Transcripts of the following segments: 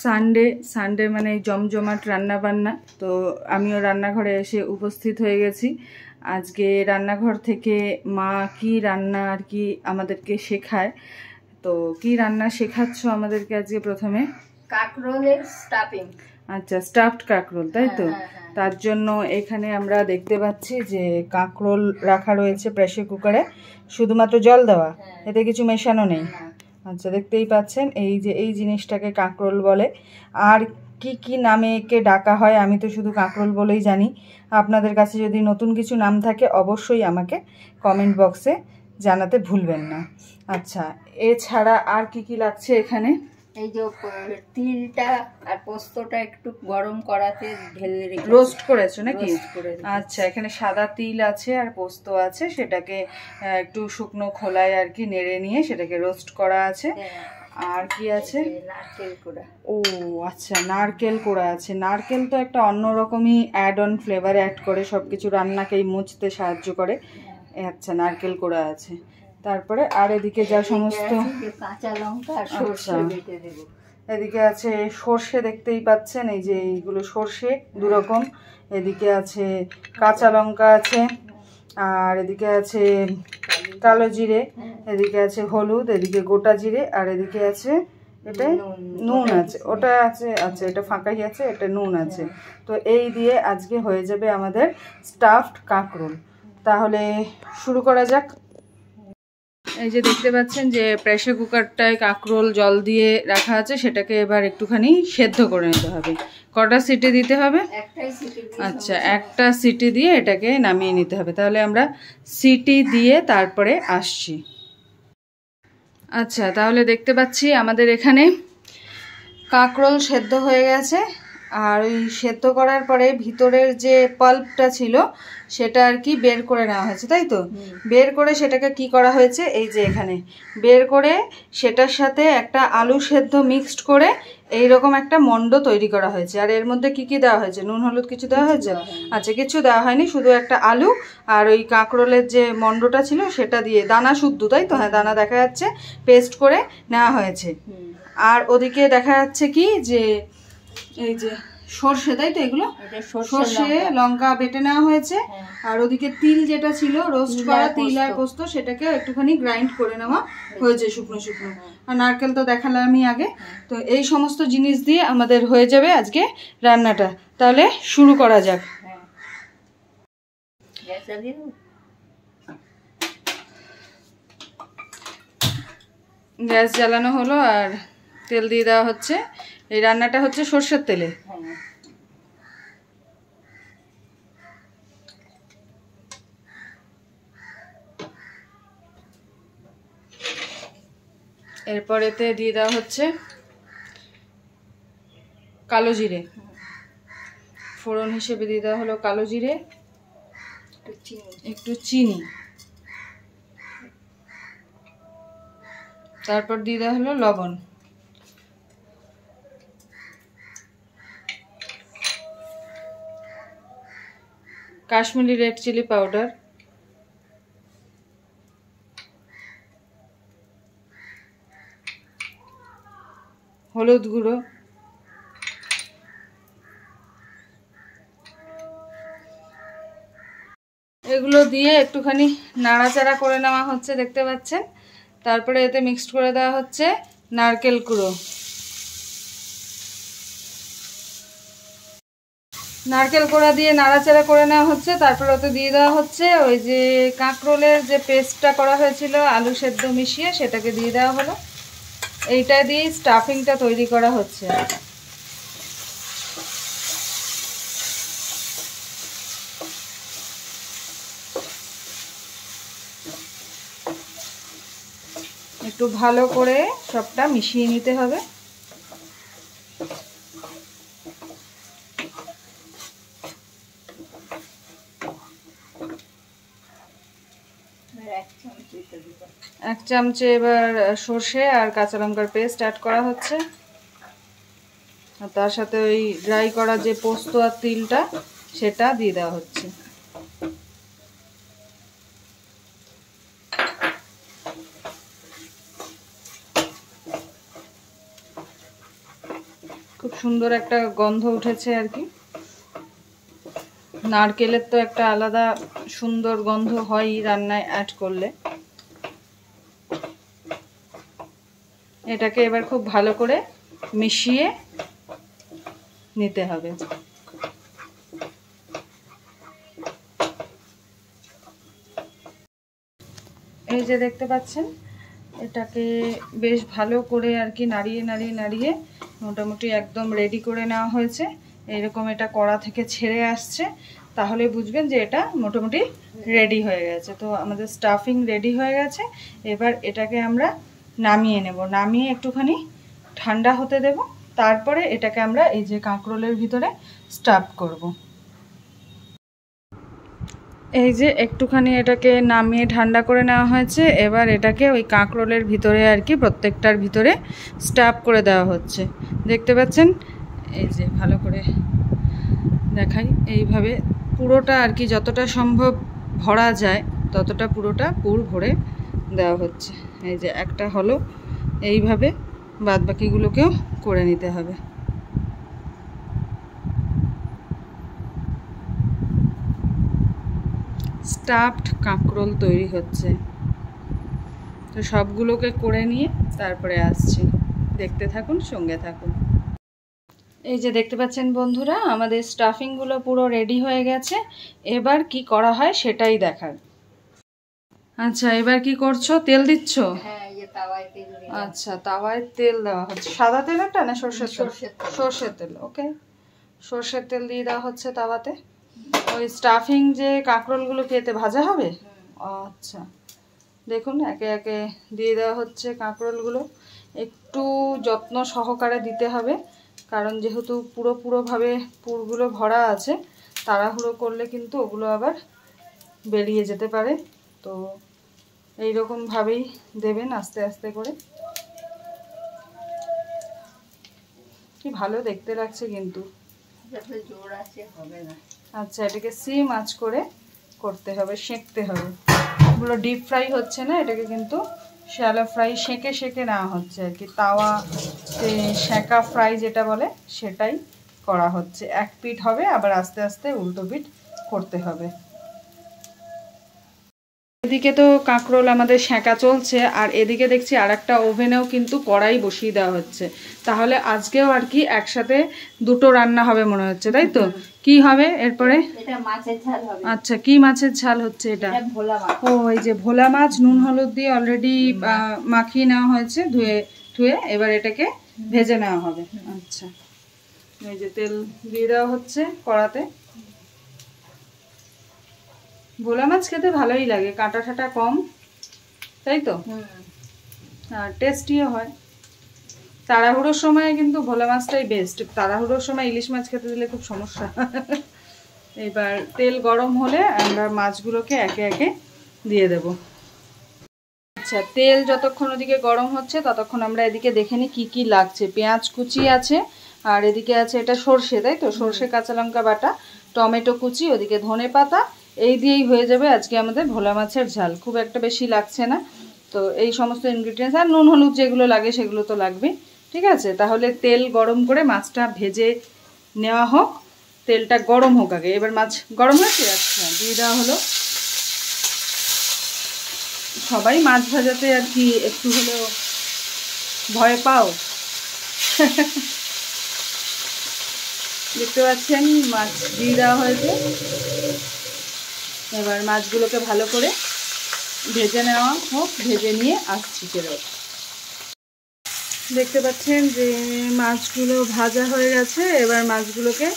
Sunday Sunday মানে জমজমাট রান্না বান্না। তো আমিও রান্নাঘরে এসে উপস্থিত হয়ে গেছি। আজকে রান্নাঘর থেকে মা কি রান্না আর কি আমাদেরকে শেখায়। তো কি রান্না শেখাচ্ছ আমাদেরকে আজকে? প্রথমে কাঁকরোলের স্টাফিং। আচ্ছা, স্টাফড কাঁকরোল, তাই তো? তার জন্য এখানে আমরা দেখতে পাচ্ছি যে কাঁকরোল রাখা রয়েছে প্রেসার কুকারে, শুধুমাত্র জল দেওয়া, এতে কিছু মেশানো নেই। আচ্ছা, দেখতেই পাচ্ছেন এই যে এই জিনিসটাকে কাঁকরোল বলে। আর কি কি নামে একে ডাকা হয় আমি তো শুধু কাঁকরোল বলেই জানি। আপনাদের কাছে যদি নতুন কিছু নাম থাকে অবশ্যই আমাকে কমেন্ট বক্সে জানাতে ভুলবেন না। আচ্ছা, এছাড়া আর কি কি লাগছে এখানে? এই যে তিলটা আর পোস্তটা একটু গরম করাতে ঢেলে রেখে রোস্ট করেছো নাকি? আচ্ছা, এখানে সাদা তিল আছে আর পোস্ত আছে, সেটাকে একটু শুকনো খোলায় আর কি নেড়ে নিয়ে সেটাকে রোস্ট করা আছে। আর কি আছে? নারকেল কোড়া। ও আচ্ছা, নারকেল কোড়া আছে। নারকেল তো একটা অন্যরকমই অ্যাড অন ফ্লেভার অ্যাড করে, সব কিছু রান্নাকেই মুছতে সাহায্য করে। আচ্ছা, নারকেল কোড়া আছে। তারপরে আর এদিকে যা সমস্ত কাঁচা লঙ্কা আর সরষে বেটে দেব। এদিকে আছে সর্ষে, দেখতেই পাচ্ছেন এই যে এইগুলো সর্ষে দুরকম। এদিকে আছে কাঁচা লঙ্কা আছে, আর এদিকে আছে কালো জিরে, এদিকে আছে হলুদ, এদিকে গোটা জিরে, আর এদিকে আছে এটা নুন আছে, ওটা আছে। আচ্ছা, এটা ফাঁকাই আছে, এটা নুন আছে। তো এই দিয়ে আজকে হয়ে যাবে আমাদের স্টাফড কাঁকরোল। তাহলে শুরু করা যাক। এই যে দেখতে পাচ্ছেন যে প্রেসার কুকারটায় কাঁকরোল জল দিয়ে রাখা আছে, সেটাকে এবার একটুখানি সেদ্ধ করে নিতে হবে। কটা সিটি দিতে হবে? আচ্ছা, একটা সিটি দিয়ে এটাকে নামিয়ে নিতে হবে। তাহলে আমরা সিটি দিয়ে তারপরে আসছি। আচ্ছা, তাহলে দেখতে পাচ্ছি আমাদের এখানে কাঁকরোল সেদ্ধ হয়ে গেছে। আর ওই সেদ্ধ করার পরে ভিতরের যে পাল্পটা ছিল সেটা আর কি বের করে নেওয়া হয়েছে, তাই তো? বের করে সেটাকে কি করা হয়েছে, এই যে এখানে বের করে সেটার সাথে একটা আলু সেদ্ধ মিক্সড করে এইরকম একটা মণ্ড তৈরি করা হয়েছে। আর এর মধ্যে কি কি দেওয়া হয়েছে? নুন হলুদ কিছু দেওয়া হয়েছে? আচ্ছা, কিছু দেওয়া হয়নি, শুধু একটা আলু আর ওই কাঁকরোলের যে মণ্ডটা ছিল সেটা দিয়ে, দানা শুদ্ধ, তাই তো? হ্যাঁ, দানা দেখা যাচ্ছে, পেস্ট করে নেওয়া হয়েছে। আর ওদিকে দেখা যাচ্ছে কি যে এই যে সর্ষে, তাই তো? এগুলো সর্ষে লঙ্কা বেটে নেওয়া হয়েছে। আর ওদিকে তিল যেটা ছিল রোস্ট করা, তিল আর পোস্ত, সেটাকে একটুখানি গ্রাইন্ড করে নেওয়া হয়েছে শুকনো শুকনো। আর নারকেল তো দেখালাম আমি আগে। তো এই সমস্ত জিনিস দিয়ে আমাদের হয়ে যাবে আজকে রান্নাটা। তাহলে শুরু করা যাক। গ্যাস জ্বালানো হলো আর তেল দিয়ে দেওয়া হচ্ছে। এই রান্নাটা হচ্ছে সর্ষের তেলে। এরপর এতে দিয়ে দেওয়া হচ্ছে কালো জিরে, ফোড়ন হিসেবে দিয়ে দেওয়া হলো কালো জিরে, একটু চিনি, তারপর দিয়ে দেওয়া হলো লবণ, কাশ্মীরি রেড চিলি পাউডার, হলুদ গুঁড়ো, এগুলো দিয়ে একটুখানি নাড়াচাড়া করে নেওয়া হচ্ছে, দেখতে পাচ্ছেন। তারপরে এতে মিক্সড করে দেওয়া হচ্ছে নারকেল কুড়ো। নারকেল কোড়া দিয়ে নাড়াচাড়া করে নেওয়া হচ্ছে। তারপরে ওতে দিয়ে দেওয়া হচ্ছে ওই যে কাঁকরোলের যে পেস্টটা করা হয়েছিল আলু সেদ্ধ মিশিয়ে, সেটাকে দিয়ে দেওয়া হলো। এইটা দিয়ে স্টাফিংটা তৈরি করা হচ্ছে। একটু ভালো করে সবটা মিশিয়ে নিতে হবে। এক চামচে এবার সর্ষে আর কাঁচা লঙ্কার পেস্ট অ্যাড করা হচ্ছে। আর তার সাথে ওই ড্রাই করা যে পোস্ত আর তিলটা সেটা দিয়ে দেওয়া হচ্ছে। খুব সুন্দর একটা গন্ধ উঠেছে আর কি। নারকেলের তো একটা আলাদা সুন্দর গন্ধ হয়ই রান্নায় অ্যাড করলে। এটাকে এবার খুব ভালো করে মিশিয়ে নিতে হবে। এই যে দেখতে পাচ্ছেন, এটাকে বেশ ভালো করে আর কি নাড়িয়ে নাড়িয়ে নাড়িয়ে মোটামুটি একদম রেডি করে নেওয়া হয়েছে। এরকম এটা কড়া থেকে ছেড়ে আসছে, তাহলে বুঝবেন যে এটা মোটামুটি রেডি হয়ে গেছে। তো আমাদের স্টাফিং রেডি হয়ে গেছে। এবার এটাকে আমরা নামিয়ে নেব, নামিয়ে একটুখানি ঠান্ডা হতে দেব, তারপরে এটাকে আমরা এই যে কাঁকরোলের ভিতরে স্টাফ করব। এই যে একটুখানি এটাকে নামিয়ে ঠান্ডা করে নেওয়া হয়েছে। এবার এটাকে ওই কাঁকরোলের ভিতরে আর কি প্রত্যেকটার ভিতরে স্টাফ করে দেওয়া হচ্ছে। দেখতে পাচ্ছেন, এই যে ভালো করে দেখাই, এইভাবে পুরোটা আর কি যতটা সম্ভব ভরা যায় ততটা পুরোটা পুর ভরে দেওয়া হচ্ছে। এই যে একটা হলো, এইভাবে বাদবাকিগুলোকেও করে নিতে হবে। স্টাফড কাঁকরোল তৈরি হচ্ছে। তো সবগুলোকে করে নিয়ে তারপরে আসছি, দেখতে থাকুন, সঙ্গে থাকুন। এই যে দেখতে পাচ্ছেন বন্ধুরা, আমাদের স্টাফিংগুলো পুরো রেডি হয়ে গেছে। এবার কি করা হয় সেটাই দেখার। আচ্ছা, এবার কি করছো? তেল দিচ্ছ? আচ্ছা, তাওয়ায় তেল দেওয়া হচ্ছে। সাদা তেলটা না সরষের তেল? সরষের তেল। ওকে, সরষের তেল দিয়ে দেওয়া হচ্ছে তাওয়াতে। ওই স্টাফিং যে কাঁকরোলগুলো খেতে ভাজা হবে। আচ্ছা, দেখুন একে একে দিয়ে দেওয়া হচ্ছে কাঁকরোলগুলো। একটু যত্ন সহকারে দিতে হবে, কারণ যেহেতু পুরোভাবে পুরগুলো ভরা আছে, তাড়াহুড়ো করলে কিন্তু ওগুলো আবার বেরিয়ে যেতে পারে। তো এইরকমভাবেই দেবেন আস্তে আস্তে করে। কি ভালো দেখতে লাগছে কিন্তু। জোর আছে, হবে না। আচ্ছা, এটাকে সিম আঁচ করে করতে হবে, সেঁকতে হবে। এগুলো ডিপ ফ্রাই হচ্ছে না, এটাকে কিন্তু শ্যালো ফ্রাই সেঁকে সেঁকে নেওয়া হচ্ছে আর কি। তাওয়া সেঁকা ফ্রাই যেটা বলে সেটাই করা হচ্ছে। এক পিঠ হবে, আবার আস্তে আস্তে উল্টো পিঠ করতে হবে। এদিকে তো কাঁকরোল আমাদের সেঁকা চলছে, আর এদিকে দেখছি আর একটা ওভেনেও কিন্তু কড়াই বসিয়ে দেওয়া হচ্ছে। তাহলে আজকেও আর কি একসাথে দুটো রান্না হবে মনে হচ্ছে, তাই তো? কি হবে এরপরে? এটা মাছের ঝাল হবে। আচ্ছা, কি মাছের ঝাল হচ্ছে এটা? ভোলা মাছ। ও, এই যে ভোলা মাছ নুন হলুদ দিয়ে অলরেডি মাখিয়ে নেওয়া হয়েছে, ধুয়ে এবার এটাকে ভেজে নেওয়া হবে। আচ্ছা, এই যে তেল দিয়ে দেওয়া হচ্ছে কড়াতে। ভোলা মাছ খেতে ভালোই লাগে, কাঁটা ঠাটা কম, তাই তো? আর টেস্টিও হয়। তাড়াহুড়োর সময় কিন্তু ভোলা মাছটাই বেস্ট। তাড়াহুড়োর সময় ইলিশ মাছ খেতে দিলে খুব সমস্যা। এবার তেল গরম হলে আমরা মাছগুলোকে একে একে দিয়ে দেব। আচ্ছা, তেল যতক্ষণ ওদিকে গরম হচ্ছে ততক্ষণ আমরা এদিকে দেখে নিই কী কী লাগছে। পেঁয়াজ কুচি আছে, আর এদিকে আছে এটা সর্ষে, তাই তো? সর্ষে, কাঁচা লঙ্কা বাটা, টমেটো কুচি, ওদিকে ধনে পাতা। এই দিয়েই হয়ে যাবে আজকে আমাদের ভোলা মাছের ঝাল। খুব একটা বেশি লাগছে না। তো এই সমস্ত ইনগ্রিডিয়েন্টস আর নুন হলুদ যেগুলো লাগে সেগুলো তো লাগবে। ঠিক আছে, তাহলে তেল গরম করে মাছটা ভেজে নেওয়া হোক। তেলটা গরম হোক আগে। এবার মাছ গরম হয়েছে, আচ্ছা দিয়ে দেওয়া হলো। সবাই মাছ ভাজাতে আর কি একটু হলেও ভয় পাও। দেখতে পাচ্ছেন মাছ দিয়ে দেওয়া হয়েছে। এবার মাছগুলোকে ভালো করে ভেজে নেওয়া হোক, ভেজে নিয়ে আসছি ফেরত। দেখতে পাচ্ছেন যে মাছগুলো ভাজা হয়ে গেছে। এবার মাছগুলোকে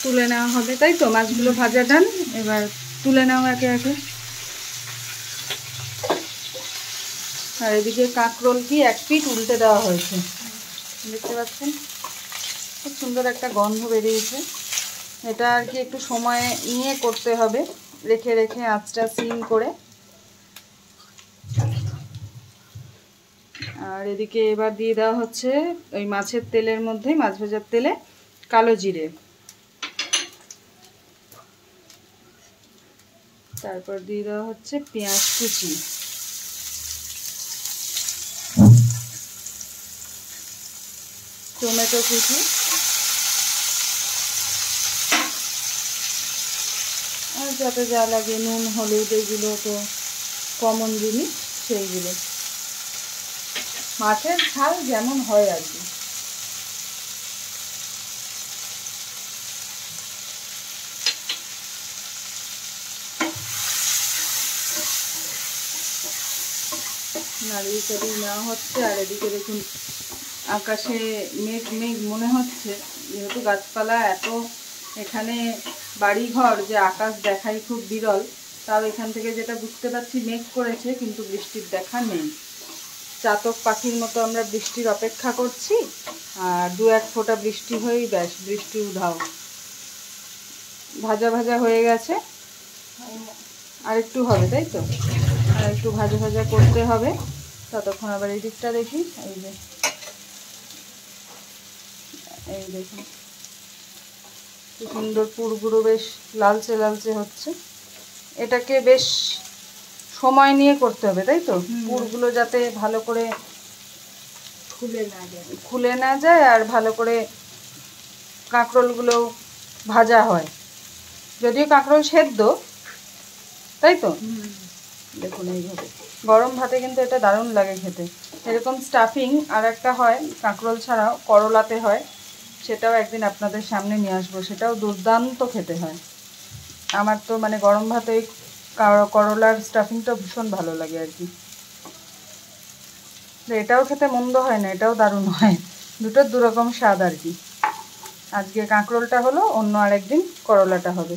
তুলে নেওয়া হবে, তাই তো? মাছগুলো ভাজা ডান, এবার তুলে নেওয়া একে একে। আর এদিকে কাঁকরোল কি এক পিঠ উল্টে দেওয়া হয়েছে, দেখতে পাচ্ছেন। খুব সুন্দর একটা গন্ধ বেরিয়েছে। এটা আর কি একটু সময় নিয়ে করতে হবে, রেখে রেখে আঁচটা সিম করে। আর এদিকে এবার দিয়ে দেওয়া হচ্ছে ওই মাছের তেলের মধ্যে, মাছ ভাজার তেলে কালো জিরে, তারপর দিয়ে দেওয়া হচ্ছে পেঁয়াজ কুচি, টমেটো কুচি, যাতে যা লাগে, নুন হলুদ এগুলো তো কমন জিনিস, সেইগুলো মাছের ঝাল যেমন হয় আর কি। নাড়িয়ে চাড়িয়ে নেওয়া হচ্ছে। আর এদিকে দেখুন আকাশে মেঘ মেঘ মনে হচ্ছে, যেহেতু গাছপালা এত এখানে বাড়িঘর, যে আকাশ দেখাই খুব বিরল। তাও এখান থেকে যেটা বুঝতে পারছি মেঘ করেছে, কিন্তু বৃষ্টির দেখা নেই। চাতক পাখির মতো আমরা বৃষ্টির অপেক্ষা করছি, আর 2-1 ফোঁটা বৃষ্টি হয়েই ব্যাস বৃষ্টি উধাও। ভাজা ভাজা হয়ে গেছে, আর একটু হবে, তাই তো? আর একটু ভাজা ভাজা করতে হবে। ততক্ষণ আবার এই দিকটা দেখি। এই দেখুন কি সুন্দর পুরগুলো বেশ লালচে লালচে হচ্ছে। এটাকে বেশ সময় নিয়ে করতে হবে, তাই তো? পুরগুলো যাতে ভালো করে খুলে না যায়, আর ভালো করে কাঁকরোলগুলো ভাজা হয়। যদিও কাঁকরোল সেদ্ধ, তাই তো? দেখুন এইভাবে গরম ভাতে কিন্তু এটা দারুণ লাগে খেতে। এরকম স্টাফিং আর একটা হয় কাঁকরোল ছাড়াও, করলাতে হয়, সেটাও একদিন আপনাদের সামনে নিয়ে আসবো। সেটাও দুর্দান্ত খেতে হয়। আমার তো মানে গরম ভাতে ওই করলার স্টাফিংটা ভীষণ ভালো লাগে আর কি। এটাও খেতে মন্দ হয় না, এটাও দারুণ হয়। দুটোর দুরকম স্বাদ আর কি। আজকে কাঁকরোলটা হলো, অন্য আরেকদিন করলাটা হবে।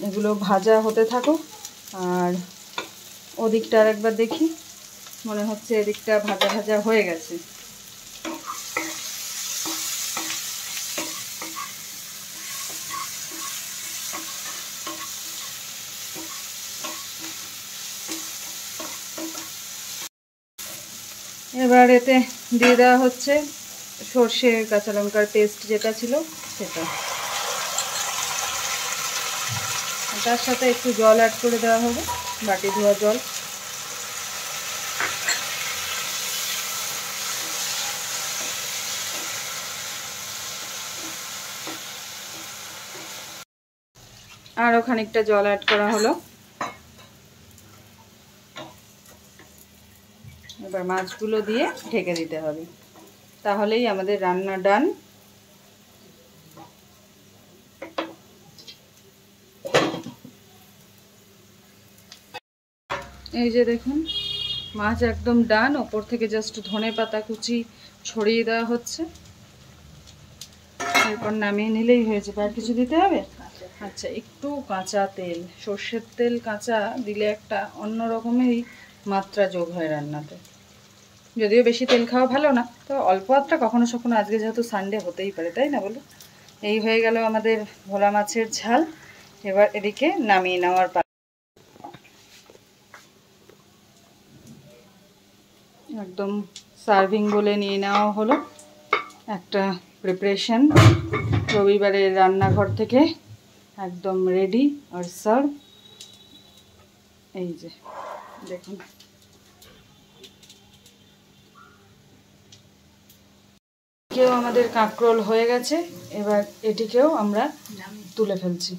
এগুলো ভাজা হতে থাকুক, আর ওদিকটা আরেকবার দেখি। মনে হচ্ছে এদিকটা ভাজা ভাজা হয়ে গেছে। এবার এতে দিয়ে দেওয়া হচ্ছে সর্ষে কাঁচা লঙ্কার পেস্ট যেটা ছিল সেটা। তার সাথে একটু জল অ্যাড করে দেওয়া হবে, বাটি ধোয়া জল। আরও খানিকটা জল অ্যাড করা হলো। এবার মাছগুলো দিয়ে ঢেকে দিতে হবে, তাহলেই আমাদের রান্না ডান। এই যে দেখুন মাছ একদম ডান। ওপর থেকে জাস্ট ধনে পাতা কুচি ছড়িয়ে দেওয়া হচ্ছে। এরপর নামিয়ে নিলেই হয়ে যাবে। আর কিছু দিতে হবে? আচ্ছা, একটু কাঁচা তেল, সর্ষের তেল কাঁচা দিলে একটা অন্য রকমেরই মাত্রা যোগ হয় রান্নাতে। যদিও বেশি তেল খাওয়া ভালো না, তো অল্প একটা কখনো সখনো, আজকে যেহেতু সানডে হতেই পারে, তাই না বলো? এই হয়ে গেল আমাদের ভোলা মাছের ঝাল। এবার এদিকে নামিয়ে নেওয়ার পালা। একদম সার্ভিং বলে নিয়ে নেওয়া হলো একটা প্রিপারেশন রবিবারের রান্নাঘর থেকে, একদম রেডি আর সার্ভ। এই যে দেখুন কেউ আমাদের কাঁকরোল হয়ে গেছে। এবার এটিকেও আমরা তুলে ফেলছি।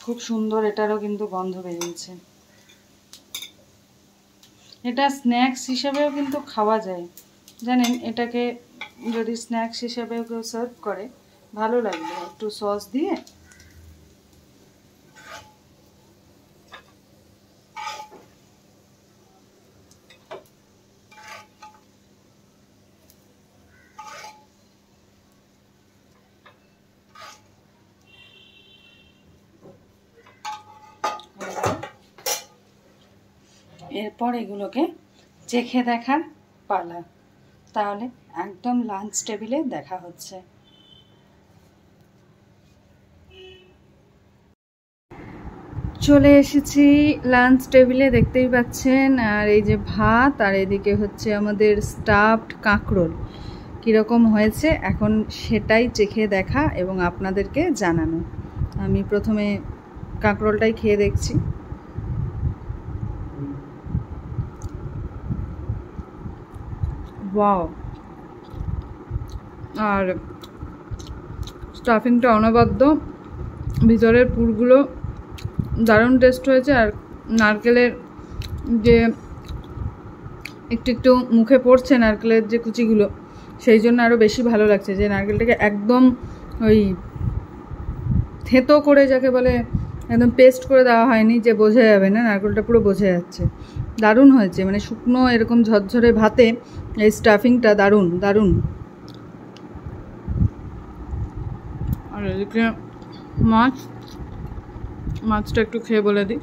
খুব সুন্দর, এটারও কিন্তু গন্ধ বেরিয়েছে। এটা স্ন্যাক্স হিসেবেও কিন্তু খাওয়া যায়, জানেন? এটাকে যদি স্ন্যাক্স হিসেবেও কেউ সার্ভ করে ভালো লাগবে, একটু সস দিয়ে। এরপর এগুলোকে চেখে দেখার পালা, তাহলে একদম লাঞ্চ টেবিলে দেখা হচ্ছে। চলে এসেছি লাঞ্চ টেবিলে, দেখতেই পাচ্ছেন। আর এই যে ভাত, আর এদিকে হচ্ছে আমাদের স্টাফড কাঁকরোল। কীরকম হয়েছে এখন সেটাই চেখে দেখা এবং আপনাদেরকে জানানো। আমি প্রথমে কাঁকরোলটাই খেয়ে দেখছি। ওয়াও, আর স্টাফিংটা অনবদ্য, ভিতরের পুরগুলো দারুণ টেস্ট হয়েছে। আর নারকেলের যে একটু একটু মুখে পড়ছে নারকেলের যে কুচিগুলো, সেই জন্য আরও বেশি ভালো লাগছে যে নারকেলটাকে একদম ওই থেঁতো করে যাকে বলে একদম পেস্ট করে দেওয়া হয়নি, যে বোঝা যাবে না, নারকেলটা পুরো বোঝা যাচ্ছে। দারুণ হয়েছে, মানে শুকনো এরকম ঝরঝরে ভাতে এই স্টাফিংটা দারুণ দারুণ। আর এদিকে মাছটা একটু খেয়ে বলে দিই।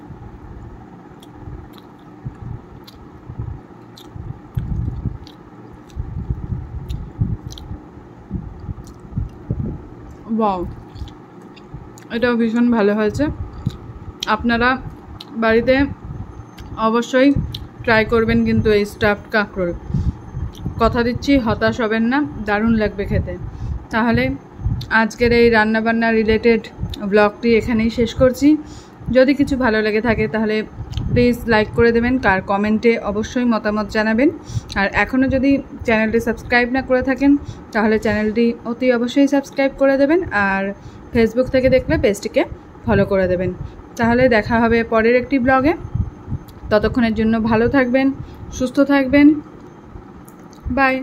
ওয়াও, এটাও ভীষণ ভালো হয়েছে। আপনারা বাড়িতে অবশ্যই ট্রাই করবেন কিন্তু এই স্টাফড কাঁকরোল। কথা দিচ্ছি হতাশ হবেন না, দারুণ লাগবে খেতে। তাহলে আজকের এই রান্নাবান্না রিলেটেড ব্লগটি এখানেই শেষ করছি। যদি কিছু ভালো লেগে থাকে তাহলে প্লিজ লাইক করে দেবেন, কার কমেন্টে অবশ্যই মতামত জানাবেন। আর এখনও যদি চ্যানেলটি সাবস্ক্রাইব না করে থাকেন তাহলে চ্যানেলটি অতি অবশ্যই সাবস্ক্রাইব করে দেবেন। আর ফেসবুক থেকে দেখলে পেজটিকে ফলো করে দেবেন। তাহলে দেখা হবে পরের একটি ব্লগে। ততক্ষণের জন্য ভালো থাকবেন, সুস্থ থাকবেন, বাই।